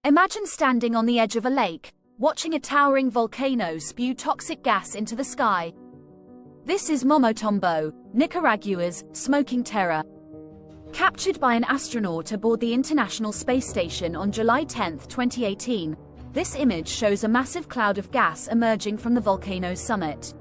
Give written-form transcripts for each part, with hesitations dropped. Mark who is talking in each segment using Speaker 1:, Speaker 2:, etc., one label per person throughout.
Speaker 1: Imagine standing on the edge of a lake, watching a towering volcano spew toxic gas into the sky. This is Momotombo, Nicaragua's smoking terror. Captured by an astronaut aboard the International Space Station on July 10, 2018, this image shows a massive cloud of gas emerging from the volcano's summit.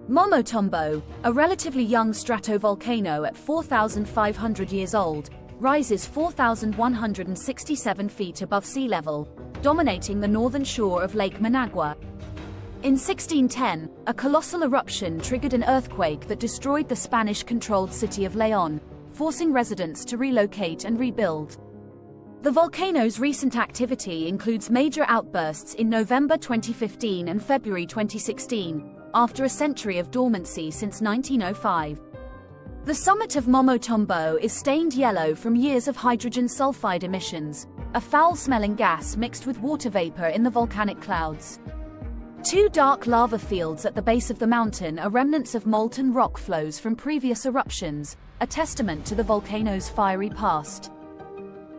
Speaker 1: Momotombo, a relatively young stratovolcano at 4,500 years old, rises 4,167 feet above sea level, dominating the northern shore of Lake Managua. In 1610, a colossal eruption triggered an earthquake that destroyed the Spanish-controlled city of León, forcing residents to relocate and rebuild. The volcano's recent activity includes major outbursts in November 2015 and February 2016, after a century of dormancy since 1905. The summit of Momotombo is stained yellow from years of hydrogen sulfide emissions, a foul-smelling gas mixed with water vapor in the volcanic clouds. Two dark lava fields at the base of the mountain are remnants of molten rock flows from previous eruptions, a testament to the volcano's fiery past.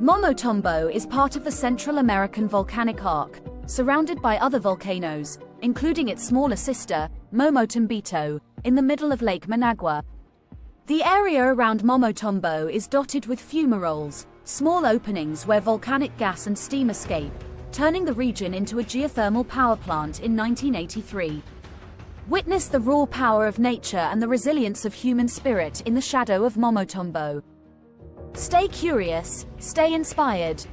Speaker 1: Momotombo is part of the Central American volcanic arc, surrounded by other volcanoes, including its smaller sister, Momotombito, in the middle of Lake Managua. The area around Momotombo is dotted with fumaroles, small openings where volcanic gas and steam escape, turning the region into a geothermal power plant in 1983. Witness the raw power of nature and the resilience of human spirit in the shadow of Momotombo. Stay curious, stay inspired,